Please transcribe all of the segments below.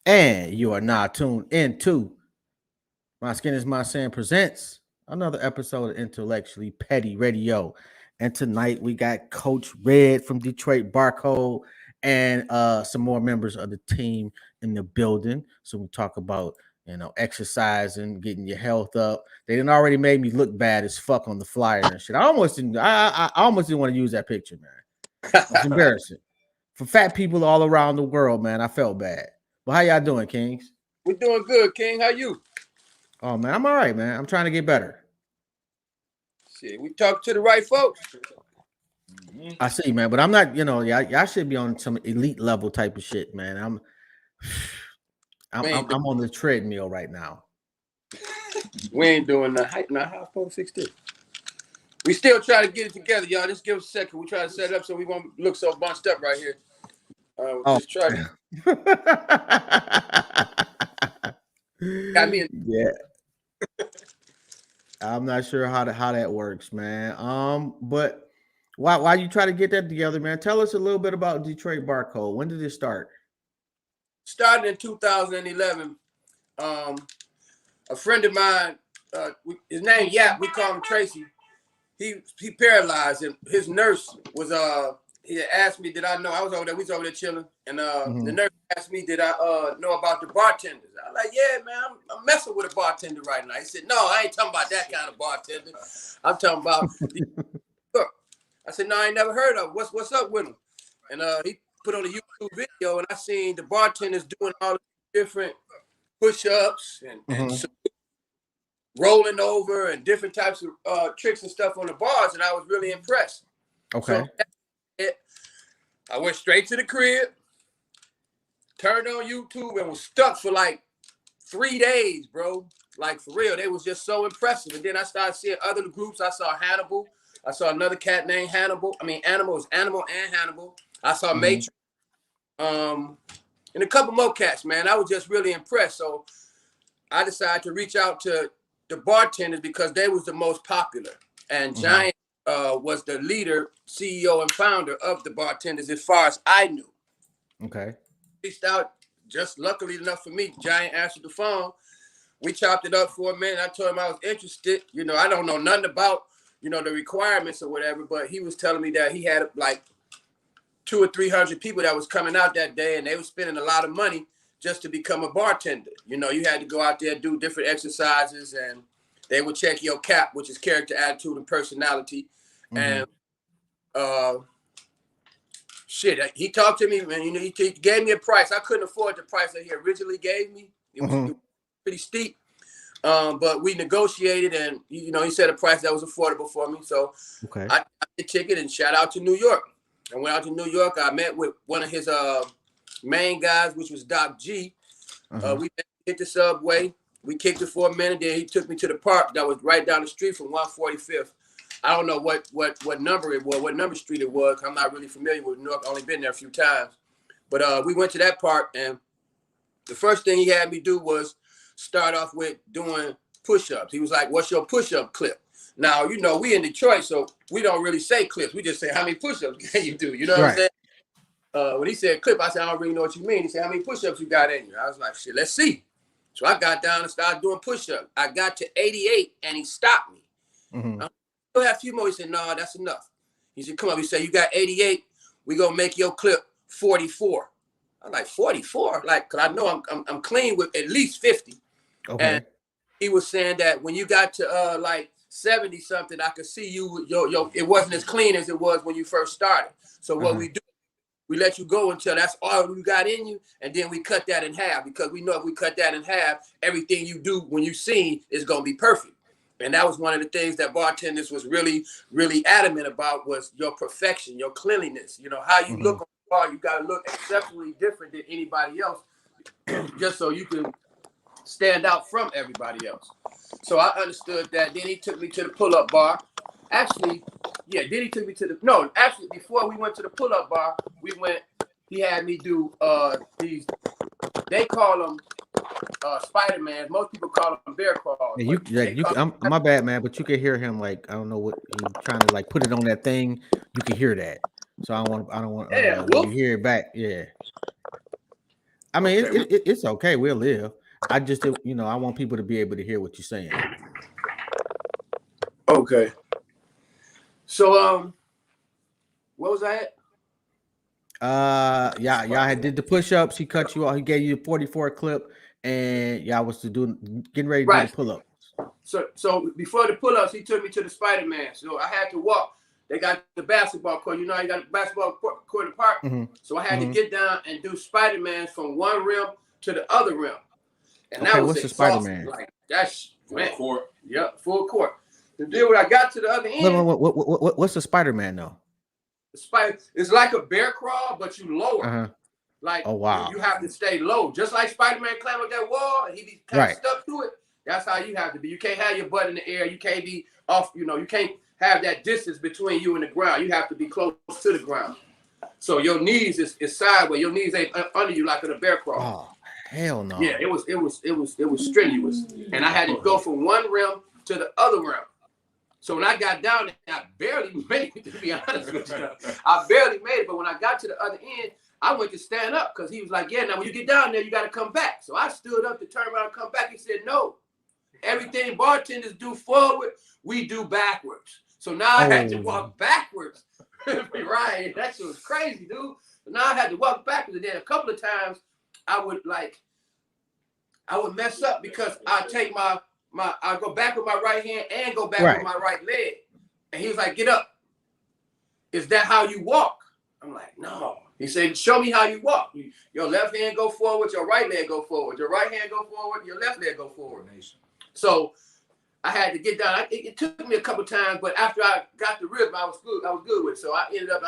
And you are now tuned into My Skin is My Sin presents another episode of Intellectually Petty Radio. And tonight we got Coach Red from Detroit Barcode and some more members of the team in the building. So we talk about exercising, getting your health up. They didn't already made me look bad as fuck on the flyer and shit. I almost didn't. I almost didn't want to use that picture, man. It's embarrassing for fat people all around the world, man. I felt bad. But how y'all doing, Kings? We're doing good, King. How you? Oh man, I'm all right, man. I'm trying to get better. Shit, we talk to the right folks. I see, man, but I'm not. Y'all should be on some elite level type of shit, man. I'm on the treadmill right now. We ain't doing the height. Not how 460. We still try to get it together, y'all. Just give us a second. We try to set it up so we won't look so bunched up right here. Just try to. Got me. Yeah. I'm not sure how that works, man. But why you try to get that together, man? Tell us a little bit about Detroit Barcode. When did it start? Started in 2011. A friend of mine, his name Yap. We call him Tracy. He paralyzed, and his nurse was he had asked me, did I know? I was over there. We was over there chilling, and the nurse asked me, did I know about the bartenders? I was like, yeah, man, I'm messing with a bartender right now. He said, no, I ain't talking about that kind of bartender. I'm talking about. I said, no, I ain't never heard of him. What's up with him? And he put on a YouTube video, and I seen the bartenders doing all the different push-ups and rolling over and different types of tricks and stuff on the bars, and I was really impressed. Okay. So I went straight to the crib, turned on YouTube, and was stuck for like 3 days, bro. Like, for real. They was just so impressive. And then I started seeing other groups. I saw Hannibal. I saw another cat named Hannibal. I mean, Animal is Animal and Hannibal. I saw Matrix. And a couple more cats, man. I was just really impressed. So I decided to reach out to the bartenders because they was the most popular. And Giant was the leader, CEO, and founder of the bartenders as far as I knew. Okay. Reached out, just luckily enough for me, Giant answered the phone. We chopped it up for a minute. I told him I was interested. I don't know nothing about, the requirements or whatever, but he was telling me that he had like 200 or 300 people that was coming out that day, and they were spending a lot of money just to become a bartender. You had to go out there, do different exercises, and they would check your CAP, which is character, attitude, and personality. And he talked to me, man. He gave me a price. I couldn't afford the price that he originally gave me. It was pretty steep. But we negotiated, and he said a price that was affordable for me. So I got the ticket, and shout out to New York. I went out to New York. I met with one of his main guys, which was Doc G. We hit the subway. We kicked it for a minute. Then he took me to the park that was right down the street from 145th. I don't know what number it was, what number street it was. I'm not really familiar with New York. Only been there a few times. But we went to that park, and the first thing he had me do was start off with doing push-ups. He was like, what's your push-up clip? Now, we in Detroit, so we don't really say clips. We just say, how many push-ups can you do? You know what I'm saying? When he said clip, I said, I don't really know what you mean. He said, how many push-ups you got in you? I was like, shit, let's see. So I got down and started doing push-ups. I got to 88, and he stopped me. I still have a few more. He said, no, that's enough. He said, come on. He said, you got 88. We're going to make your clip 44. I'm like, 44? Like, because I know I'm clean with at least 50. Okay. And he was saying that when you got to like 70 something, I could see you, it wasn't as clean as it was when you first started. So what we do, we let you go until that's all you got in you, and then we cut that in half, because we know if we cut that in half, everything you do when you sing is going to be perfect. And that was one of the things that bartenders was really, really adamant about, was your perfection, your cleanliness. How you look on the bar, you got to look exceptionally different than anybody else, just so you can stand out from everybody else. So I understood that. Then he took me to the pull-up bar. Before we went to the pull-up bar, he had me do these, they call them Spider-Man. Most people call them bear crawls. I'm my bad, man, but you can hear him, like, I don't know what he's trying to, like, put it on that thing. You can hear that. So I don't want when you hear it back. Yeah. I mean, Okay. it's okay. We'll live. I just, you know, I want people to be able to hear what you're saying. Okay. So what was I at? Yeah, y'all had did the push-ups. He cut you off. He gave you a 44 clip, and y'all was getting ready to do the Right. pull-ups. So before the pull-ups, he took me to the Spider-Man. So I had to walk. They got the basketball court. You know, you got a basketball court in the park. Mm-hmm. So I had to get down and do Spider-Man from one rim to the other rim. And Okay, that was what's the exhausting. Spider-Man? Like, that's, man. Full court. Yep, full court. The deal when I got to the other end, What's the Spider-Man though? the spider, it's like a bear crawl, but you lower. Uh-huh. Like, Oh, wow. you have to stay low. Just like Spider-Man climbed up that wall and he be kind of stuck to it. That's how you have to be. You can't have your butt in the air. You can't be off, you know, you can't have that distance between you and the ground. You have to be close to the ground. So your knees is sideways. Your knees ain't under you like in a bear crawl. Oh, hell no. Yeah, it was strenuous. And I had to go from one rim to the other rim. So when I got down there, I barely made it, to be honest with you. I barely made it. But when I got to the other end, I went to stand up because he was like, yeah, now when you get down there, you got to come back. So I stood up to turn around and come back. He said, no. Everything bartenders do forward, we do backwards. So now I had to walk backwards. Right. That shit was crazy, dude. So now I had to walk backwards. And then a couple of times I would mess up because I take I go back with my right hand and go back with my right leg. And he was like, get up. Is that how you walk? I'm like, no. He said, show me how you walk. Your left hand go forward, your right leg go forward. Your right hand go forward, your left leg go forward. So I had to get down. It took me a couple times, but after I got the rhythm, I was good with it. So I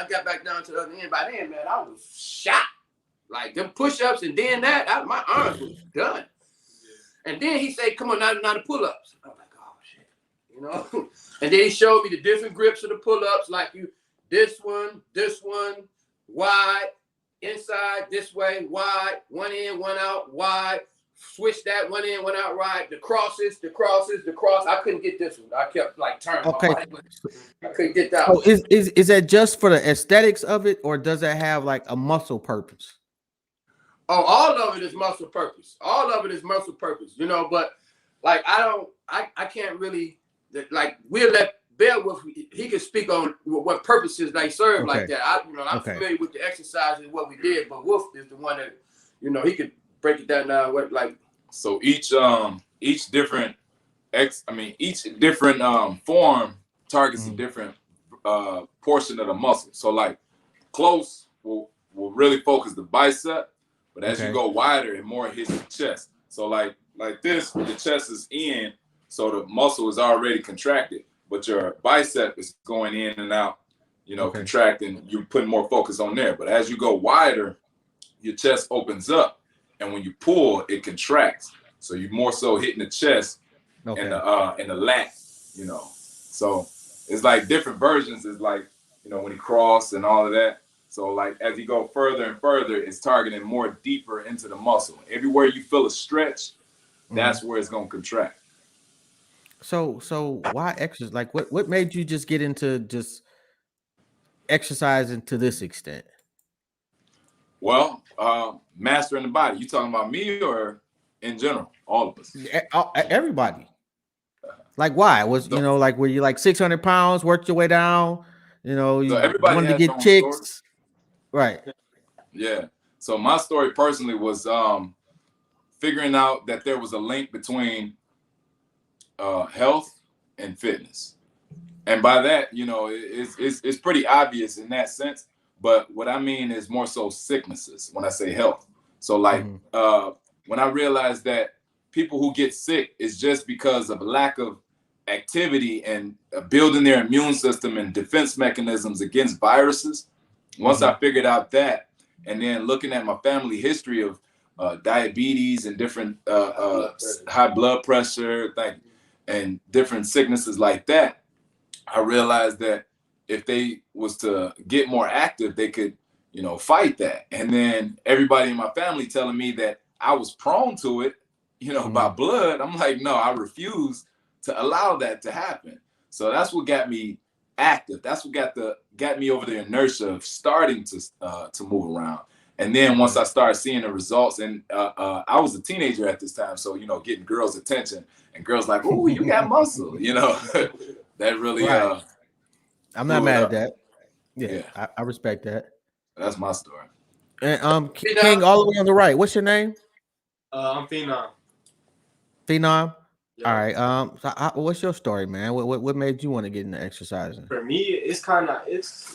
got back down to the other end. By then, man, I was shot. Like them push-ups and then my arms was done. And then he said, come on, now the pull-ups. I was like, oh, shit. You know? And then he showed me the different grips of the pull-ups, like this one, wide, inside, this way, wide, one in, one out, wide, switch that, one in, one out, right, the crosses. I couldn't get this one. I kept like turning. Okay. I couldn't get that one. So is that just for the aesthetics of it, or does it have like a muscle purpose? Oh, all of it is muscle purpose. All of it is muscle purpose, you know, but like I can't really, like, we'll let Beowulf, he can speak on what purposes they serve like that. I'm familiar with the exercises and what we did, but Wolf is the one that, you know, he could break it down now. So each different form targets a different portion of the muscle. So like close will really focus the bicep, but as you go wider, it more hits the chest. So like this, the chest is in, so the muscle is already contracted, but your bicep is going in and out, you know, contracting. You're putting more focus on there. But as you go wider, your chest opens up, and when you pull, it contracts. So you're more so hitting the chest and the lat, you know. So it's like different versions. It's like, you know, when he crossed and all of that. So like as you go further and further, it's targeting more deeper into the muscle. Everywhere you feel a stretch, that's where it's gonna contract. So why exercise? Like what made you just get into just exercising to this extent? Well, mastering the body. You talking about me or in general? All of us. Everybody. Like why? You know, like were you like 600 pounds, worked your way down? You know, you wanted to get chicks. Right. Yeah. So my story personally was figuring out that there was a link between health and fitness. And by that, you know, it's pretty obvious in that sense. But what I mean is more so sicknesses when I say health. So like when I realized that people who get sick is just because of lack of activity and building their immune system and defense mechanisms against viruses. Once I figured out that, and then looking at my family history of diabetes and different high blood pressure, and different sicknesses like that, I realized that if they was to get more active, they could, you know, fight that. And then everybody in my family telling me that I was prone to it, you know, by blood. I'm like, no, I refuse to allow that to happen. So that's what got me active. That's what got me over the inertia of starting to move around. And then once I started seeing the results, and I was a teenager at this time, so getting girls' attention, and girls like, "Ooh, you got muscle," that really Right. I'm not blew it mad at up. that. Yeah, Yeah. I respect that. That's my story. And King, all the way on the right. What's your name? I'm Phenom. Phenom. Yeah. All right. So what's your story, man? What made you want to get into exercising? For me, it's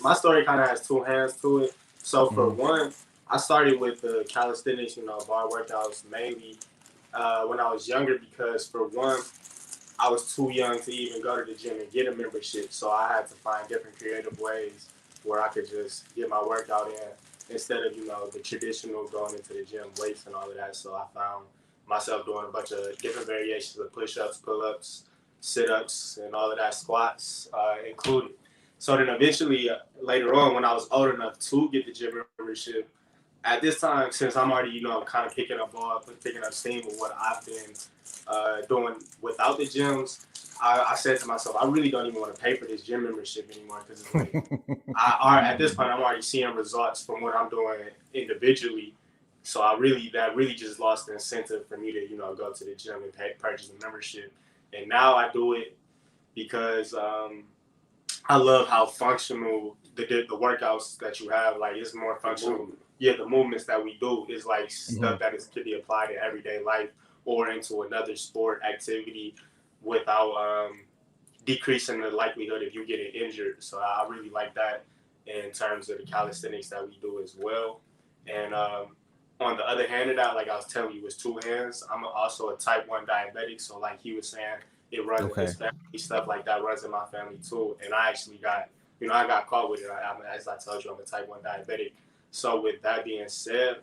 my story kind of has two hands to it. So for one, I started with the calisthenics, bar workouts mainly when I was younger because for one, I was too young to even go to the gym and get a membership. So I had to find different creative ways where I could just get my workout in instead of, the traditional going into the gym, weights and all of that. So I found myself doing a bunch of different variations of push-ups, pull-ups, sit-ups, and all of that, squats included. So then eventually, later on, when I was old enough to get the gym membership, at this time, since I'm already, kind of picking up steam with what I've been doing without the gyms, I said to myself, I really don't even want to pay for this gym membership anymore because it's like, at this point, I'm already seeing results from what I'm doing individually. So that really just lost the incentive for me to, go to the gym and purchase a membership. And now I do it because I love how functional the workouts that you have. Like, it's more functional. Yeah, the movements that we do is like stuff that could be applied in everyday life or into another sport activity without decreasing the likelihood of you getting injured. So I really like that in terms of the calisthenics that we do as well. And on the other hand of that, like I was telling you, it's two hands. I'm also a type 1 diabetic. So like he was saying, it runs in his family, stuff like that runs in my family too. And I actually got, I got caught with it. As I told you, I'm a type 1 diabetic. So with that being said,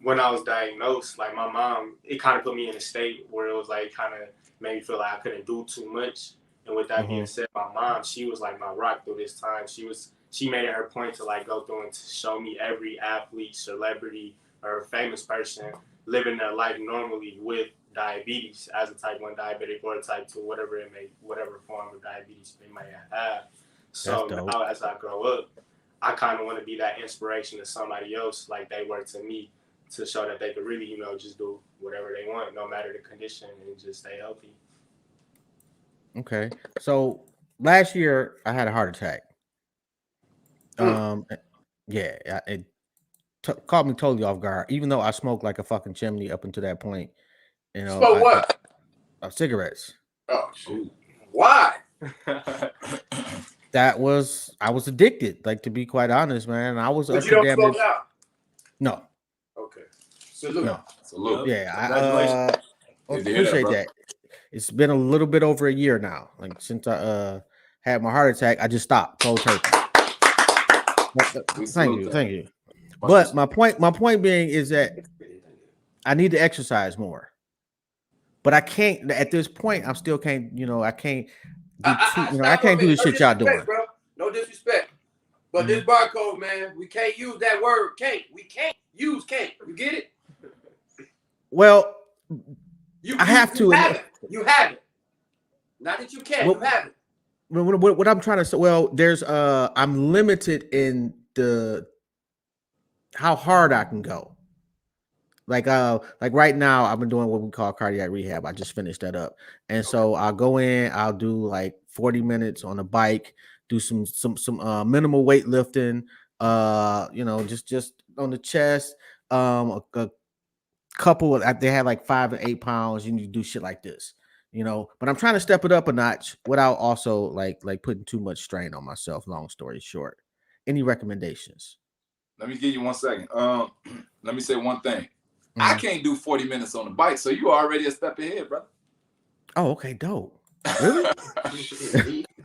when I was diagnosed, like my mom, it kind of put me in a state where it was like kind of made me feel like I couldn't do too much. And with that being said, my mom, she was like my rock through this time. She made it her point to like go through and to show me every athlete, celebrity, or famous person living their life normally with diabetes as a type 1 diabetic or a type 2, whatever form of diabetes they might have. So now as I grow up, I kind of want to be that inspiration to somebody else like they were to me to show that they could really, just do whatever they want, no matter the condition, and just stay healthy. Okay. So last year I had a heart attack. Yeah, it caught me totally off guard, even though I smoked like a fucking chimney up until that point. Smoke what? Cigarettes. Oh, shoot. Why? I was addicted, like, to be quite honest, man. I was. But you don't smoke now? No. Okay. Salute. No. Salute. Yeah, I appreciate that. It's been a little bit over a year now. Like since I had my heart attack, I just stopped cold turkey. Thank you. But my point being is that I need to exercise more. But I can't at this point. I still can't. I can't. I can't do the shit y'all doing. Bro. No disrespect. But this barcode, man, we can't use that word. We can't use can't. You get it? Well, I have to. You have it. Not that you can't. You have it. What I'm trying to say, there's I'm limited in how hard I can go. Like right now, I've been doing what we call cardiac rehab. I just finished that up, and so I'll go in. I'll do like 40 minutes on a bike, do some minimal weightlifting. Just on the chest. A couple. They had like 5 and 8 pounds. You need to do shit like this. But I'm trying to step it up a notch without also like putting too much strain on myself. Long story short, any recommendations? Let me give you 1 second. Let me say one thing. I can't do 40 minutes on the bike, so you already a step ahead, brother. Oh, okay, dope. Really?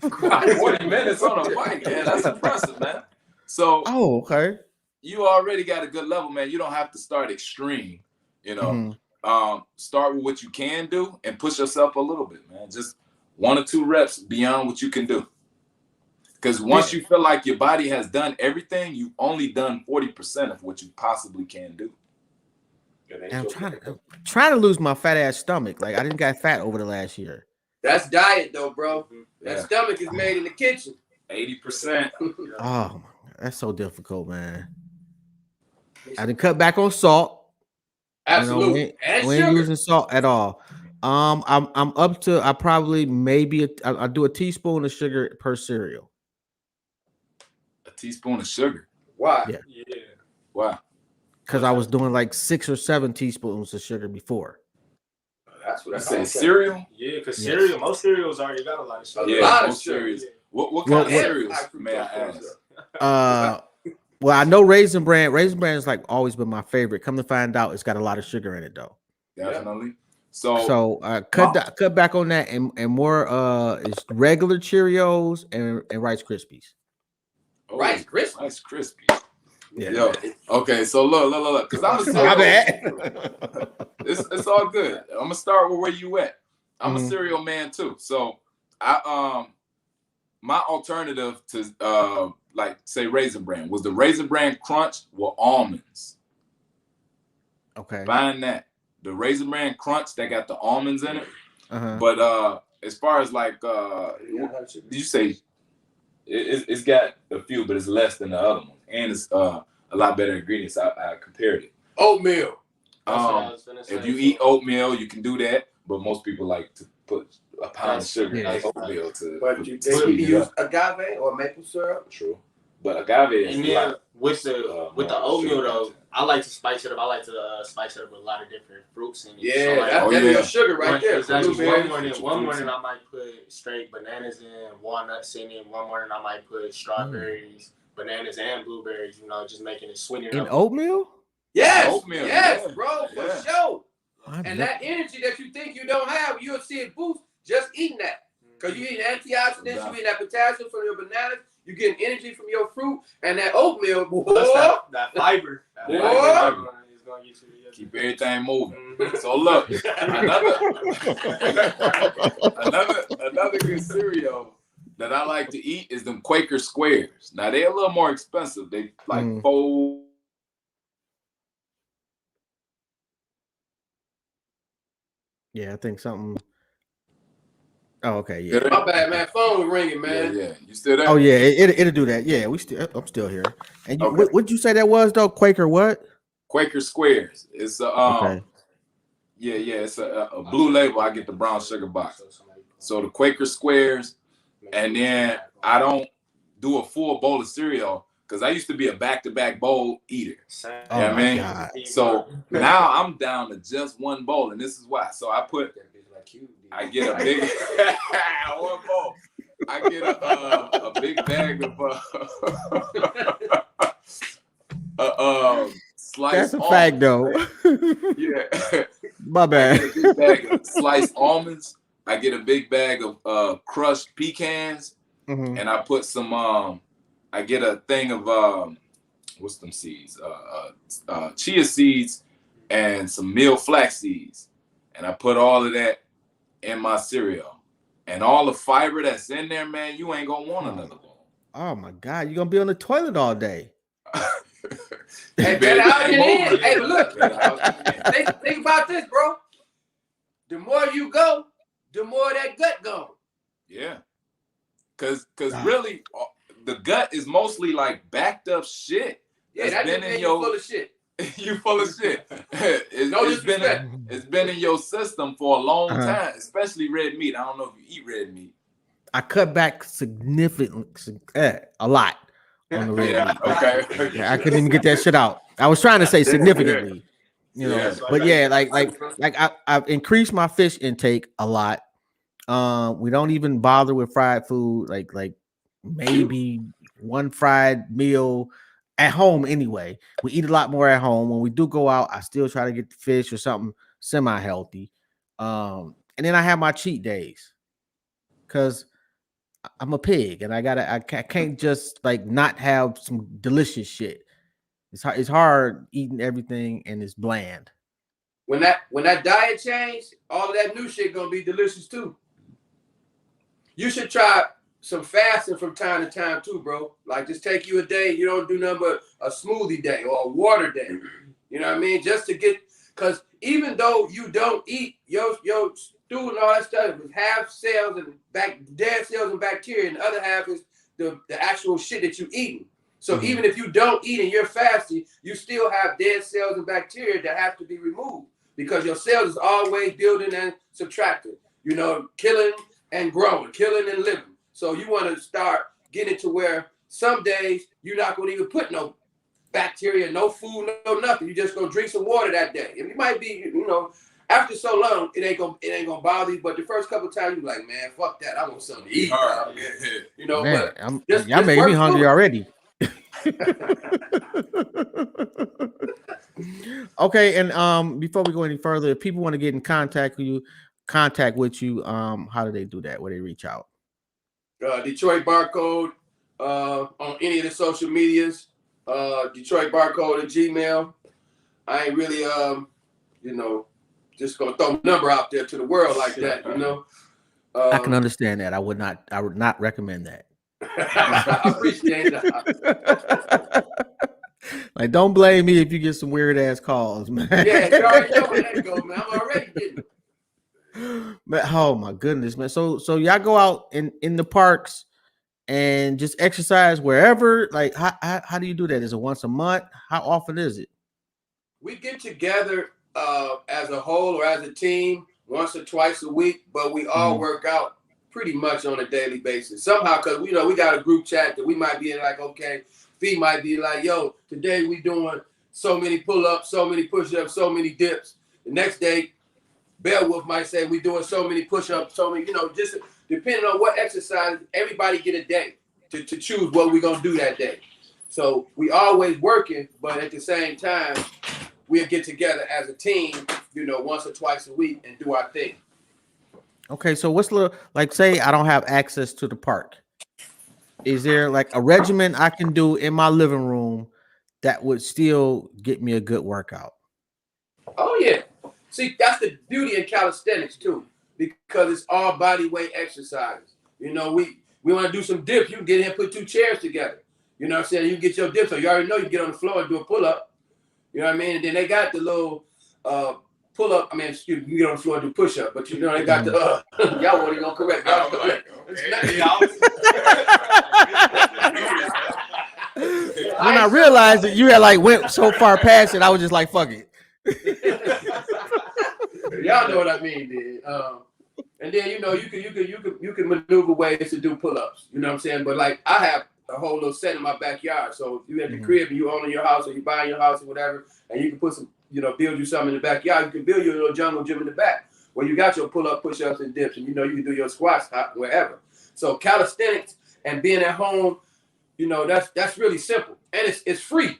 40 minutes on a bike, man. That's impressive, man. So, okay. You already got a good level, man. You don't have to start extreme, Start with what you can do and push yourself a little bit, man. Just 1 or 2 reps beyond what you can do. Because once you feel like your body has done everything, you've only done 40% of what you possibly can do. I'm trying to lose my fat ass stomach. Like I didn't got fat over the last year. That's diet though, bro. That stomach is made in the kitchen. 80%. Oh, that's so difficult, man. I done cut back on salt. Absolutely. You know, And we ain't sugar. using salt at all. I'm up to I probably maybe I do a teaspoon of sugar per cereal. A teaspoon of sugar. Why? Yeah. Yeah. Wow. Because I was doing like 6 or 7 teaspoons of sugar before. That's what You I say okay. Cereal? Yeah, because Yes. cereal, most cereals already got a lot of sugar. Yeah, lot of most sugar. cereals. Yeah. What Well, kind of what- cereals, may I ask? Well, I know Raisin Bran. Raisin Bran is like always been my favorite. Come to find out, it's got a lot of sugar in it though. Definitely. So So cut back on that and more is regular Cheerios and Rice Krispies. Rice Krispies. Rice Krispies. Yeah. Yo, okay, so look, because I'm a cereal. My bad. It's all good. I'm gonna start with where you at. I'm a Mhm. cereal man too. So I my alternative to like say Raisin Bran was the Raisin Bran Crunch with almonds. Okay. Find that. The Raisin Bran Crunch that got the almonds in it. Uh-huh. But as far as like did you say it's got a few, but it's less than the other one, and it's a lot better ingredients. I compared it. Oatmeal. If you eat oatmeal, you can do that, but most people like to put a pound of sugar in oatmeal to. But you speed it use up. agave or maple syrup. True, but agave is And a then lot. with the more oatmeal sugar though, content. I like to spice it up. I like to spice it up with a lot of different fruits in it. Yeah, So, like, that's your sugar right there. Exactly. Blueberries. One morning I might put straight bananas in, walnuts in it. One morning I might put strawberries, bananas, and blueberries. You know, just making it sweeter. In oatmeal? Yes, Oatmeal, yes, yeah. bro, for Yeah. sure. I've And never- that energy that you think you don't have, you'll see it boost just eating that. Because you eat antioxidants, you eat that potassium from your bananas, you getting energy from your fruit, and that oatmeal, boy. That fiber. That Boy. fiber is gonna get you together. Keep everything moving. Mhm. So look, another good cereal that I like to eat is them Quaker Squares. Now they're a little more expensive. They like $4. Yeah, I think something. Oh, okay, yeah. My bad, man. Phone was ringing, man. Yeah. You still there? Oh, yeah, it'll do that. Yeah, I'm still here. And you, Okay. what'd you say that was though? Quaker what? Quaker Squares. It's Okay. Yeah, it's a blue label. I get the brown sugar box. So the Quaker Squares, and then I don't do a full bowl of cereal because I used to be a back-to-back bowl eater. Oh, Yeah, my man. God. So now I'm down to just one bowl, and this is why. So I get a big one bowl. I get a big bag of sliced That's a almonds. fact, though. Yeah. My I bad. get a big bag of sliced almonds. I get a big bag of crushed pecans, Mhm. and I put some. I get a thing of what's them seeds? Chia seeds and some meal flax seeds, and I put all of that in my cereal, and all the fiber that's in there, man. You ain't gonna want another bowl. Oh my God, you're gonna be on the toilet all day. Hey, better out than in. Hey, but look, think about this, bro. The more you go, the more that gut goes. Yeah, cause really, the gut is mostly like backed up shit. Yeah, that's been been in you your. full of shit. You full of shit. It's been in your system for a long time, especially red meat. I don't know if you eat red meat. I cut back significantly, a lot on the red meat. Okay. Yeah, I couldn't even get that shit out. I was trying to say significantly, you know, Yeah. but yeah, like I've increased my fish intake a lot. We don't even bother with fried food, like maybe one fried meal at home anyway. We eat a lot more at home. When we do go out, I still try to get the fish or something semi-healthy. And then I have my cheat days because I'm a pig and I can't just like not have some delicious shit. It's hard eating everything and it's bland. When that diet change, all of that new shit gonna be delicious too. You should try some fasting from time to time too, bro. Like just take you a day. You don't do nothing but a smoothie day or a water day. You know what I mean? Just to get, because even though you don't eat your stew and all that stuff, is half cells and dead cells and bacteria, and the other half is the actual shit that you eating. So even if you don't eat and you're fasting, you still have dead cells and bacteria that have to be removed because your cells is always building and subtracting, you know, killing and growing, killing and living. So you want to start getting to where some days you're not going to even put no bacteria, no food, no nothing. You just going to drink some water that day. And it might be, you know, after so long, it ain't gonna bother you. But the first couple of times, you're like, man, fuck that. I want something to eat. You know, man, but y'all making me hungry already. Okay, and before we go any further, if people want to get in contact with you, how do they do that? Where they reach out? Detroit Barcode on any of the social medias. Detroit Barcode at Gmail. I ain't really you know, just gonna throw a number out there to the world like that, you know. I can understand that. I would not recommend that. I appreciate that. Like, don't blame me if you get some weird ass calls, man. Yeah, you already know where that go, man. I'm already getting it. Man, oh my goodness, man. So y'all go out in the parks and just exercise wherever. Like, how do you do that? Is it once a month? How often is it? We get together as a whole or as a team once or twice a week, but we all work out pretty much on a daily basis. Somehow, because we got a group chat that we might be in, like, okay, Fee might be like, yo, today we doing so many pull-ups, so many push-ups, so many dips. The next day, Beowulf might say we doing so many push-ups, so many, just depending on what exercise, everybody get a day to choose what we're going to do that day. So we always working, but at the same time, we'll get together as a team, once or twice a week and do our thing. Okay, so what's like, say I don't have access to the park. Is there like a regimen I can do in my living room that would still get me a good workout? Oh, yeah. See, that's the beauty in calisthenics, too, because it's all body weight exercises. We want to do some dips. You can get in and put two chairs together. You know what I'm saying? You get your dips. So you already know you get on the floor and do a pull-up. You know what I mean? And then they got the little pull-up. I mean, excuse me, you get on the floor and do push-up. But, they got the, y'all weren't even going to correct. Y'all correct. When I realized that you had went so far past it, I was just like, fuck it. Y'all know what I mean, dude. And then you can maneuver ways to do pull-ups. You know what I'm saying? But I have a whole little set in my backyard. So if you at the crib and you own your house or you buy your house or whatever, and you can put some, build you something in the backyard, you can build your little jungle gym in the back where you got your pull-up, push-ups, and dips, and you can do your squats wherever. So calisthenics and being at home, that's really simple, and it's free.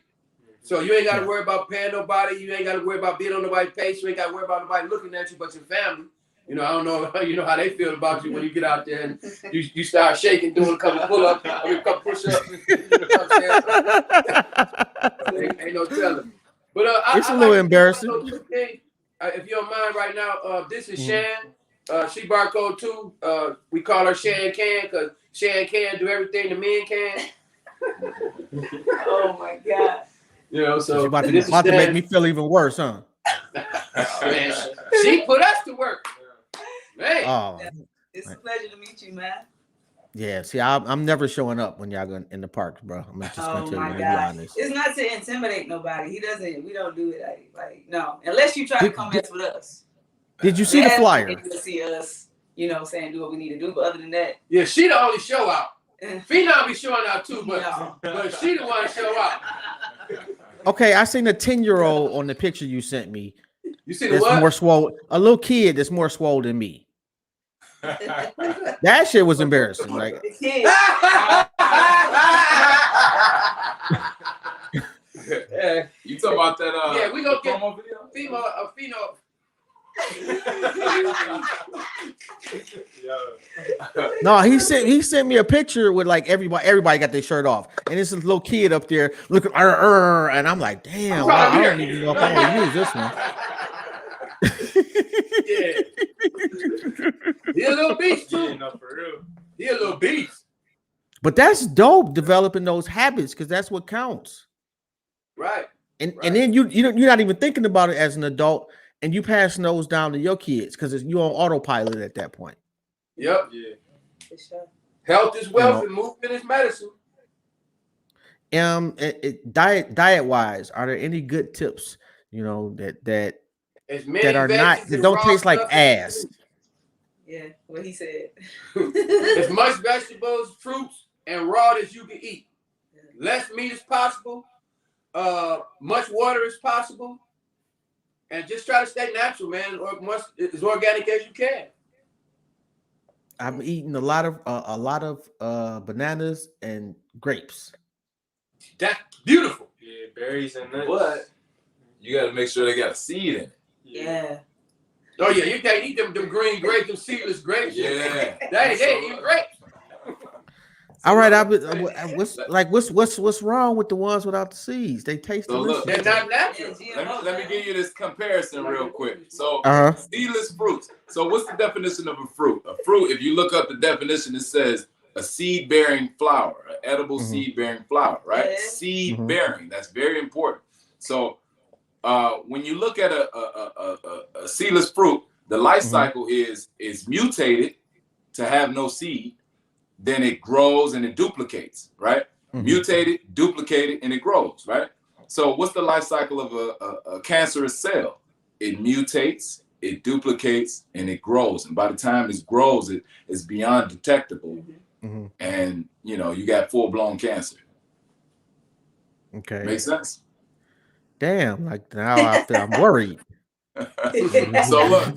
So you ain't got to worry about paying nobody. You ain't got to worry about being on nobody's pace. You ain't got to worry about nobody looking at you but your family. I don't know, how they feel about you when you get out there and you start shaking, doing a couple pull-ups, a couple push-ups. Ain't no telling. But it's a little embarrassing. If you don't mind right now, this is Shan. She Barcode too. We call her Shan Can because Shan can do everything the men can. Oh my God. So she's about to make me feel even worse, huh? Man, she put us to work. Man. Oh, it's a pleasure to meet you, man. Yeah, see, I'm never showing up when y'all go in the parks, bro. I'm just gonna tell you, be honest. It's not to intimidate nobody. We don't do it like no, unless you try to come mess with us. Did you see the flyer? You can see us, saying do what we need to do. But other than that, yeah, she the only show out. Phenom be showing out too, but she the one show out. Okay, I seen a 10-year-old on the picture you sent me. You see the what? More swole. A little kid that's more swole than me. That shit was embarrassing. Like, you talking about that? Yeah, we gonna get Phenom. No, he sent me a picture with everybody got their shirt off, and it's this little kid up there looking, and I'm like, damn, wow, I don't even know if I want to use this one. Yeah, he a little beast too. For real, he a little beast. But that's dope, developing those habits, because that's what counts. Right. And then you're not even thinking about it as an adult. And you passing those down to your kids because you're on autopilot at that point. Yep. Yeah. Health is wealth and movement is medicine. Diet wise, are there any good tips? You know that As many are not veggies that and don't raw taste like stuff ass. Yeah, what he said. as much vegetables, fruits, and raw as you can eat. Less meat as possible. Much water as possible. And just try to stay natural, man, or as organic as you can. I'm eating a lot of bananas and grapes. That's beautiful. Yeah, berries and nuts. But you got to make sure they got a seed in it. Yeah. Oh yeah, you can't eat them green grapes, them seedless grapes. Yeah. They eat grapes. All right, what's wrong with the ones without the seeds? They taste So look, delicious. They're not natural. Let me give you this comparison real quick. So Uh-huh. seedless fruits. So what's the definition of a fruit? A fruit, if you look up the definition, it says a seed-bearing flower, an edible seed-bearing flower, right? Yeah. Seed-bearing. That's very important. So when you look at a seedless fruit, the life cycle is mutated to have no seed. Then it grows and it duplicates, right? Mutated, duplicated, and it grows, right? So what's the life cycle of a cancerous cell? It mutates, it duplicates, and it grows. And by the time it grows, it is beyond detectable. And, you know, you got full-blown cancer. Okay. Makes sense? Damn, like now I'm worried. So look,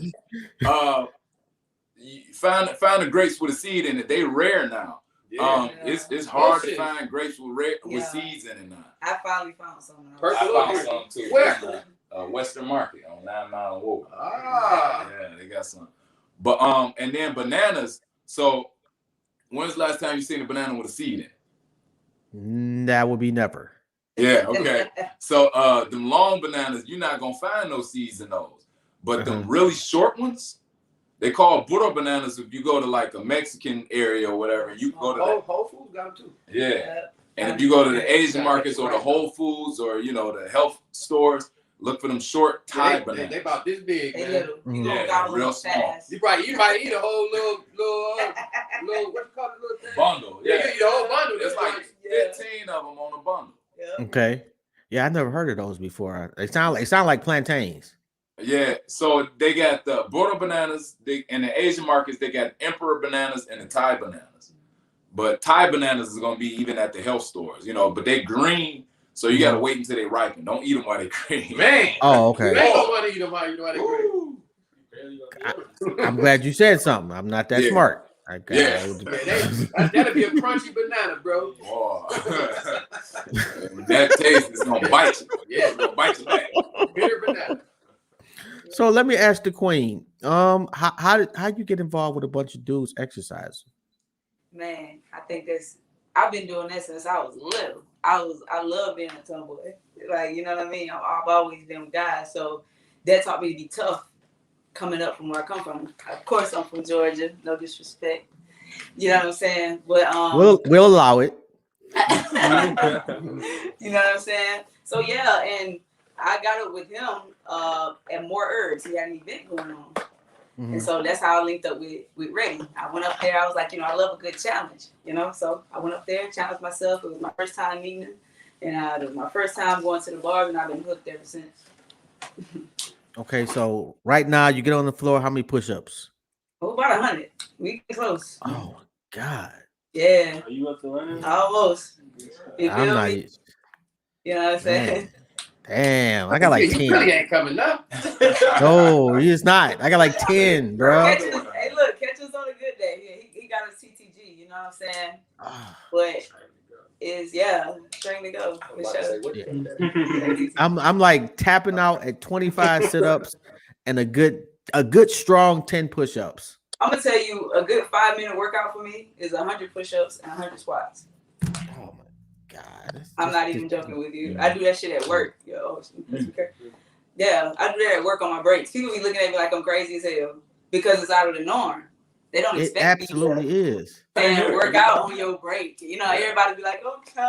find the grapes with a seed in it. They rare now. It's hard to find grapes with seeds in it now. I finally found some. I found some too. Where? Western Market on 9 Mile Walk. Ah. Yeah, they got some. But and then bananas. So when's the last time you seen a banana with a seed in it? That would be never. Yeah, okay. So them long bananas, you're not gonna find no seeds in those. But them really short ones, they call burro bananas if you go to like a Mexican area or whatever. You can go to Whole Foods got them too. Yeah. And if you go to the Asian markets or the Whole Foods or, you know, the health stores, look for them short Thai bananas. They about this big, man. Yeah, real small. You might eat a whole little what you call it, little thing? Bundle. Yeah, you eat a whole bundle. It's like 15 of them on a bundle. Okay. Yeah, I never heard of those before. They sound like plantains. Yeah, so they got the burro bananas. In the Asian markets, they got emperor bananas and the Thai bananas. But Thai bananas is gonna be even at the health stores, you know. But they green, so you gotta wait until they ripen. Don't eat them while they green. Man. Oh, okay. You ain't gonna want to eat them while they green. I'm glad you said something. I'm not that smart. That'll be a crunchy banana, bro. Oh. That taste is gonna bite you. Yeah, it's gonna bite you back. Bitter banana. So let me ask the queen. How you get involved with a bunch of dudes exercise? Man, I think I've been doing that since I was little. I love being a tomboy. Like, you know what I mean? I've always been with guys, so that taught me to be tough coming up from where I come from. Of course, I'm from Georgia. No disrespect. You know what I'm saying? But we'll allow it. You know what I'm saying? So yeah, and I got up with him at More Herbs. He had an event going on. And so that's how I linked up with Reddy. I went up there. I was like, you know, I love a good challenge, you know. So I went up there, challenged myself. It was my first time meeting him. And it was my first time going to the bar, and I've been hooked ever since. Okay, so right now you get on the floor, how many push-ups? Oh, about 100. We get close. Oh, my God. Yeah. Are you up to running? Almost. You I'm feel not. You know what I'm saying? Damn, I got like 10. He really ain't coming now. No, he's not. I got like 10, bro. Hey, look, catch us on a good day. Yeah, he got his TTG, you know what I'm saying? But string to go. For sure. I'm like tapping out at 25 sit-ups and a good strong 10 push-ups. I'm gonna tell you, a good 5-minute workout for me is 100 push-ups and 100 squats. Oh my God. I'm not even joking with you. I do that shit at work, yo. Yeah, I do that at work on my breaks. People be looking at me like I'm crazy as hell because it's out of the norm. They don't expect it absolutely is. And work out on your break. You know, everybody be like, okay,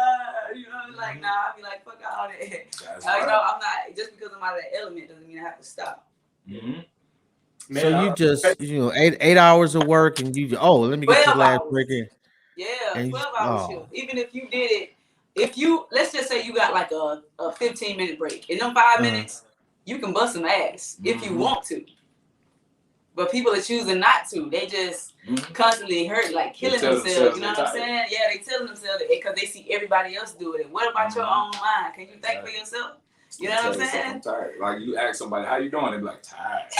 you know, like, nah, I be like, fuck all that. You know, I'm not, just because I'm out of that element doesn't mean I have to stop. Man, so you just, 8 hours of work and let me get the last break in. Yeah, 12 hours shift. Even if you did it, if you, let's just say you got like a 15-minute break. In them 5 minutes, you can bust some ass if you want to. But people are choosing not to. They just constantly hurt, like killing themselves. You know what I'm saying? Yeah, they telling themselves it because they see everybody else do it. What about your own mind? Can you think for yourself? You know what I'm saying? I'm tired. Like you ask somebody, "How you doing?" They be like, "Tired."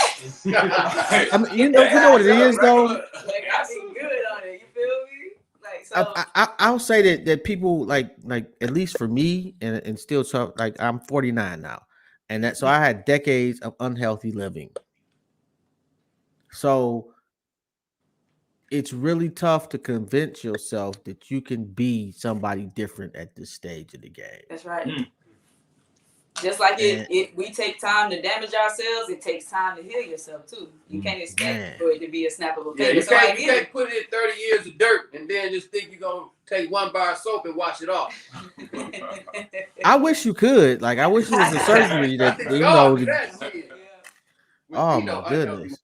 I mean, you know what it is though. Like I be good on it. You feel me? Like so. I'll say that people like at least for me and still so like I'm 49 now, and that so I had decades of unhealthy living. So it's really tough to convince yourself that you can be somebody different at this stage of the game. That's right. Just like we take time to damage ourselves, it takes time to heal yourself too. You can't expect for it to be a snap of a finger. Yeah, you can't put in 30 years of dirt and then just think you're gonna take one bar of soap and wash it off. I wish you could. Like I wish it was a surgery that you know. Oh my goodness.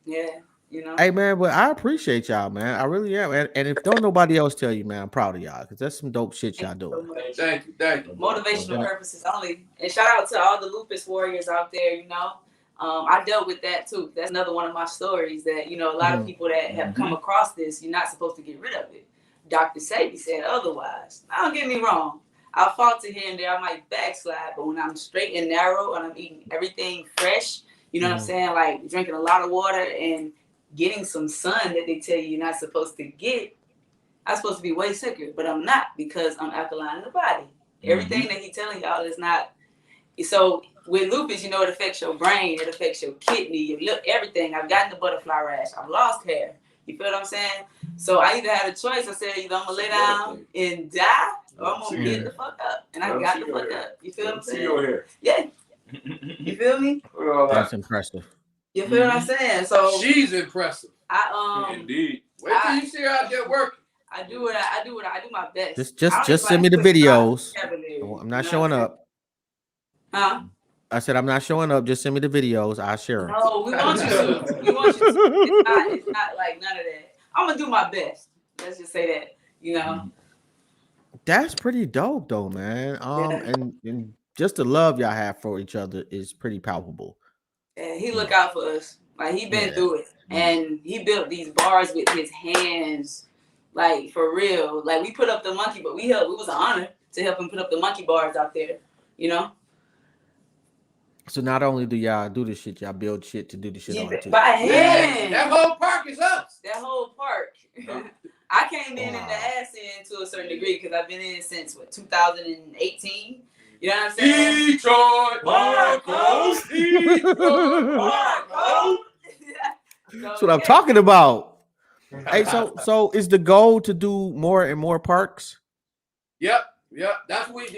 Yeah. You know? Hey man, but I appreciate y'all, man. I really am. And if don't nobody else tell you, man, I'm proud of y'all because that's some dope shit y'all doing. Thank you. Motivational purposes only. And shout out to all the lupus warriors out there, you know. I dealt with that too. That's another one of my stories that, you know, a lot of people that have come across this, you're not supposed to get rid of it. Dr. Sabi said otherwise. Now, don't get me wrong. I fought to here and there. I might backslide, but when I'm straight and narrow and I'm eating everything fresh, you know what I'm saying? Like drinking a lot of water and getting some sun that they tell you you're not supposed to get, I'm supposed to be way sicker, but I'm not because I'm alkaline in the body. Everything that he's telling y'all is not. So with lupus, you know, it affects your brain, it affects your kidney, your lip, everything. I've gotten the butterfly rash. I've lost hair. You feel what I'm saying? So I either had a choice. I said either I'm going to lay down and die or I'm going to get the fuck up. And I got the fuck up. You feel what I'm saying? Yeah. You feel me? That's impressive. You feel what I'm saying? So she's impressive. Indeed. Wait till you see her out there working. I do my best. Just send me the videos. I'm not showing up. Huh? I said I'm not showing up. Just send me the videos. I'll share them. No, we want you to. We want you to. It's not like none of that. I'm gonna do my best. Let's just say that. You know. That's pretty dope, though, man. And just the love y'all have for each other is pretty palpable. Yeah, he look out for us. Like he been through it, and he built these bars with his hands, like for real. Like we put up the monkey, but we helped. It was an honor to help him put up the monkey bars out there. You know. So not only do y'all do this shit, y'all build shit to do the shit on too. By hand. That whole park is us. That whole park. I came in the ass in to a certain degree because I've been in since 2018. You know what I'm saying? Detroit, Barcode. That's what I'm talking about. Hey, so is the goal to do more and more parks? Yep. That's what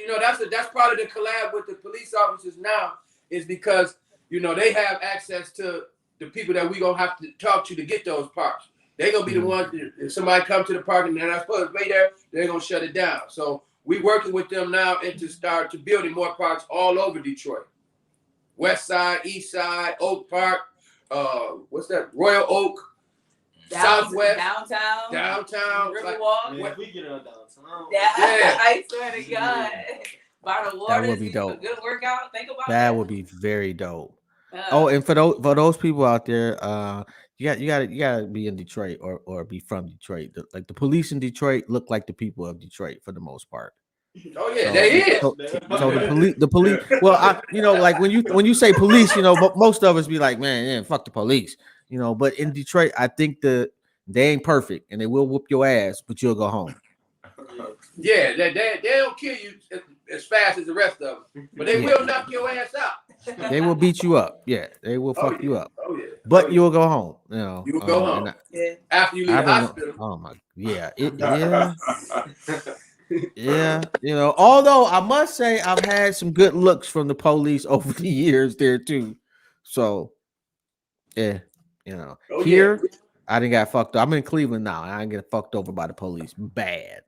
that's part of the collab with the police officers now. Is because, you know, they have access to the people that we gonna have to talk to get those parks. They're gonna be the ones, if somebody come to the park and they're not supposed to be there, they're gonna shut it down. So we working with them now and to start to building more parks all over Detroit. West Side, East Side, Oak Park, what's that? Royal Oak, Southwest, downtown, Riverwalk. If we get on downtown. I swear to God. By the water, that would be dope. Good workout. Think about that. Would be very dope. And for those people out there, you gotta be in Detroit or be from Detroit. Like the police in Detroit look like the people of Detroit for the most part. Oh yeah, they is. So the police. Well, like when you say police, you know, most of us be like, man, fuck the police, you know. But in Detroit, I think they ain't perfect and they will whoop your ass, but you'll go home. Yeah, they don't kill you as fast as the rest of them, but they will knock your ass out. They will beat you up. Yeah, they will fuck you up. Oh yeah. But you'll go home. You know, you will go home after you leave the hospital. Oh my, yeah. Yeah, you know, although I must say I've had some good looks from the police over the years there too. So yeah, you know, here I didn't got fucked up. I'm in Cleveland now. I didn't get fucked over by the police. Bad.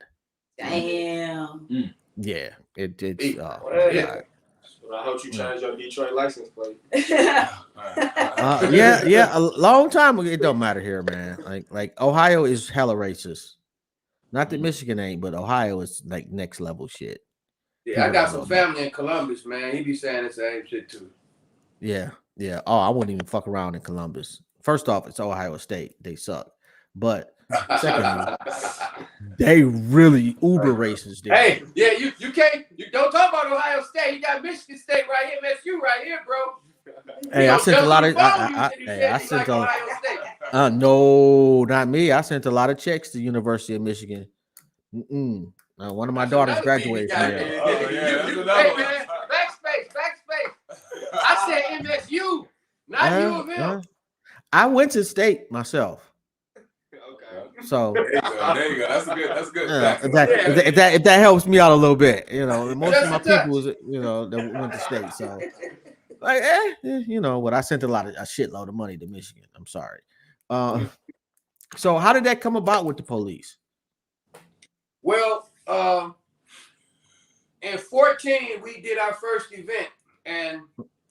Damn. Yeah, it's Well, I hope you change your Detroit license plate. Yeah, a long time ago. It don't matter here, man. Like Ohio is hella racist. Not that Michigan ain't, but Ohio is like next level shit. Yeah, I got some family in Columbus, man. He be saying the same shit too. Yeah. Oh, I wouldn't even fuck around in Columbus. First off, it's Ohio State. They suck. But secondly, they really uber racist there. Hey, yeah, you can't, you don't talk about Ohio State. You got Michigan State right here, MSU right here, bro. Hey, I sent a lot of. I sent a. No, not me. I sent a lot of checks to University of Michigan. One of my daughters graduated from there. Hey man, backspace. I said MSU, not U of M. I went to state myself. Okay. So there you go. That's good. If that helps me out a little bit, most of my people was that went to state. So what? I sent a shitload of money to Michigan. I'm sorry. So how did that come about with the police? Well, in 2014 we did our first event, and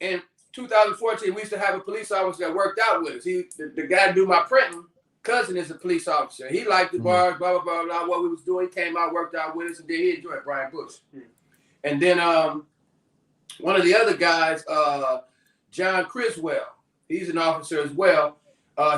in 2014 we used to have a police officer that worked out with us. The guy do my printing. Cousin is a police officer. He liked the bars, blah, blah, blah, blah, what we was doing. He came out, worked out with us, and then he enjoyed Brian Bush. And then one of the other guys, John Criswell, he's an officer as well.